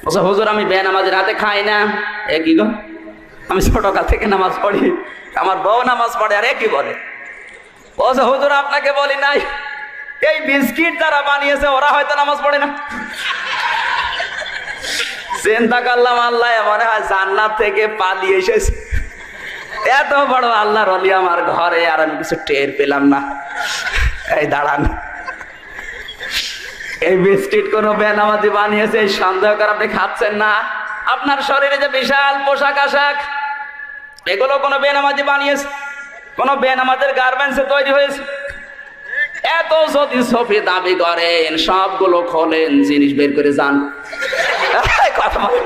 বলছে হুজুর আমি বেনামাজি রাতে খাই না। এ কি গো, আমি ছোটকাল থেকে নামাজ পড়ি, আমার বউ নামাজ পড়ে, আর এ কি বলে? বলছে হুজুর আপনাকে বলি নাই, এই বিস্কিট যারা বানিয়েছে ওরা হয়তো নামাজ পড়ে না। চিন্তা করলাম আল্লাহ মনে হয় জান্নাত থেকে পালিয়ে এসেছে, এত বড় আল্লাহর ওলি আমার ঘরে, আর আমি কিছু টের পেলাম না। এই দাঁড়ান, এই বিস্কিট কোন বেনামাজি বানিয়েছে এই সন্দেহ করে আপনি খাচ্ছেন না? আপনার শরীরে যে বিশাল পোশাক আশাক, এগুলো কোনো বেনামাজি বানিয়েছে? কোন বেনামাজের গার্মেন্টসে তৈরি হয়েছে? এত যদি সফি দাবি করেন, সবগুলো খোলেন, জিনিস বের করে যান। কথা বলেন,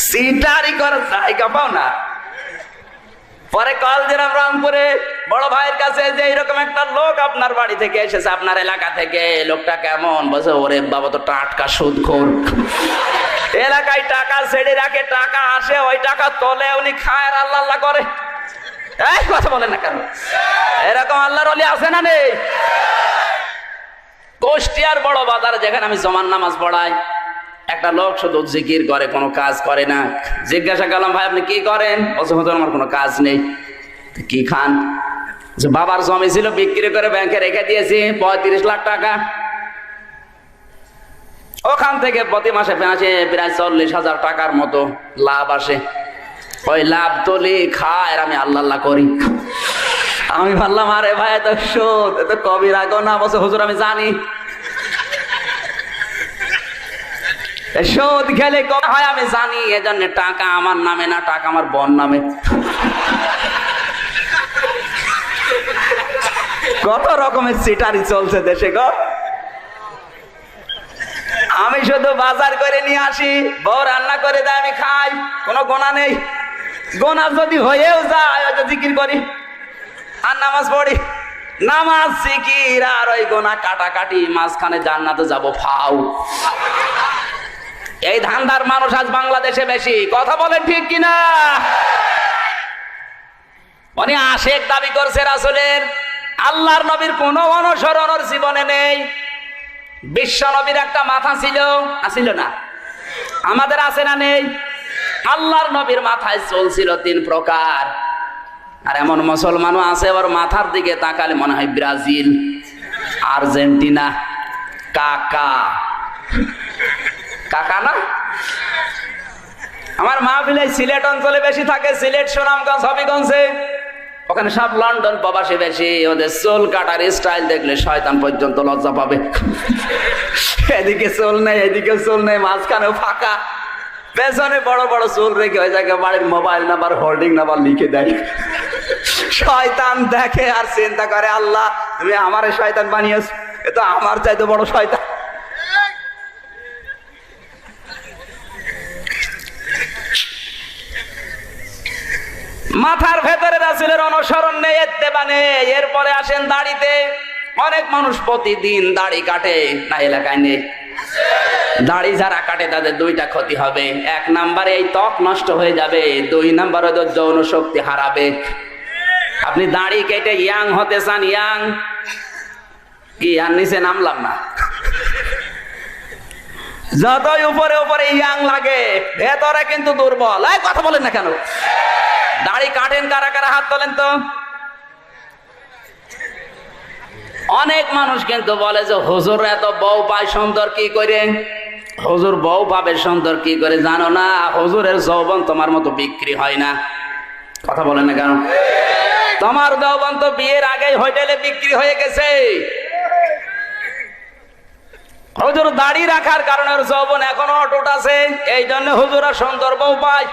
সিটারি করার জায়গা পাও না। পরে কল দিলাম রংপুরে বড় ভাইয়ের কাছে যে এরকম একটা লোক আপনার বাড়ি থেকে এসেছে, আপনার এলাকা থেকে। লোকটা কেমন? বলছে ওরে বাবা তো টাটকা সুদখোর, এলাকায় টাকা ছেড়ে রাখে, টাকা আসে ওই টাকা তোলে, উনি খায় আর আল্লাহ আল্লাহ করে। এই কথা বলেন না কেন? এরকম আল্লাহর ওলি আছে না নেই? কুষ্টিয়ার বড় বাজারে যেখানে আমি জমান নামাজ পড়াই, একটা লোক শুধু জিকির করে, কোনো কাজ করে না। জিজ্ঞাসা করলাম ভাই আপনি কি করেন? বলছে হুজুর আমার কোনো কাজ নেই। কি খান? যে বাবার জমি ছিল বিক্রি করে ব্যাংকে রেখে দিয়েছি 35 লাখ টাকা, ওখান থেকে প্রতি মাসে প্রায় 40,000 টাকার মতো লাভ আসে। ওই লাভ তুলি খায় আর আমি আল্লাহ আল্লাহ করি। আমি ভাবলাম আরে ভাই এত সুদ, এত কবিরা গোনা। বলছে হুজুর আমি জানি, সুদ খেলে হয় আমি জানি, এজন্য টাকা আমার নামে না, টাকা আমার বোন নামে। কত রকমের সিটারি চলছে দেশে গো। আমি শুধু বাজার করে নিয়ে আসি, বউ রান্না করে দেয়, আমি খাই, কোনো গোনা নেই। গোনা যদি হয়েও যায় হয়তো জিকির করি আর নামাজ পড়ি, নামাজ জিকির আর ওই গোনা কাটাকাটি, মাঝখানে জান্নাতে যাব ফাউ। এই ধান্দার মানুষ আজ বাংলাদেশে বেশি। কথা বলেন ঠিক কিনা? উনি আশেক দাবি করছে রাসূলের, আল্লাহর নবীর কোনো অনুসরণ ওর জীবনে নেই। বিশ্ব নবীর একটা মাথা ছিল, ছিল না? আমাদের আছে না নেই? আল্লাহর নবীর মাথায় চুল ছিল 3 প্রকার। আর এমন মুসলমানও আছে ওর মাথার দিকে তাকালে মনে হয় ব্রাজিল, আর্জেন্টিনা। কাকা কাকা না? আমার মাহফিলে সিলেট অঞ্চলে বেশি থাকে, সিলেট, সুনামগঞ্জ, হবিগঞ্জে। ওখানে সব লন্ডন প্রবাসী বেশি। ওদের চুল কাটার স্টাইল দেখলে শয়তান পর্যন্ত লজ্জা পাবে। এদিকে চুল নেই, এদিকে চুল নেই, মাঝখানেও ফাঁকা, পেছনে বড় বড় চুল রেখে ওই জায়গায় বাড়ির মোবাইল নাম্বার, হোল্ডিং নাম্বার লিখে দেয়। শয়তান দেখে আর চিন্তা করে আল্লাহ তুমি আমারে শয়তান বানিয়েছ, এ তো আমার চাইতে বড় শয়তান। মাথার ভেতরে রাসূলের অনুসরণ নেই, ইত্তেবা নেই। এরপরে আসেন দাড়িতে। অনেক মানুষ প্রতিদিন দাড়ি কাটে, না এলাকায় নেই? দাড়ি যারা কাটে তাদের 2টা ক্ষতি হবে। 1 নাম্বারে এই ত্বক নষ্ট হয়ে যাবে, 2 নাম্বারে যৌন শক্তি হারাবে। আপনি দাড়ি কেটে ইয়াং হতে চান? ইয়াং কি আর নিচে নামলাম না? যতই উপরে উপরে ইয়াং লাগে, ভেতরে কিন্তু দুর্বল। এই কথা বলেন না কেন? দাড়ি কাটেন কারা কারা? হাত তোলেন তো। অনেক মানুষ কিন্তু বলে যে হুজুর এত বউ পায় সুন্দর কি করে? হুজুর বউ পাবে সুন্দর কি করে জানো না? হুজুরের যৌবন তোমার মতো বিক্রি হয় না। কথা বলেন না কেন? তোমার যৌবন তো বিয়ের আগেই হোটেলে বিক্রি হয়ে গেছে। হুজুর দাড়ি রাখার কারণে যৌবন এখনো অটুট আছে, এই জন্য হুজুরা সুন্দর বউ পায়।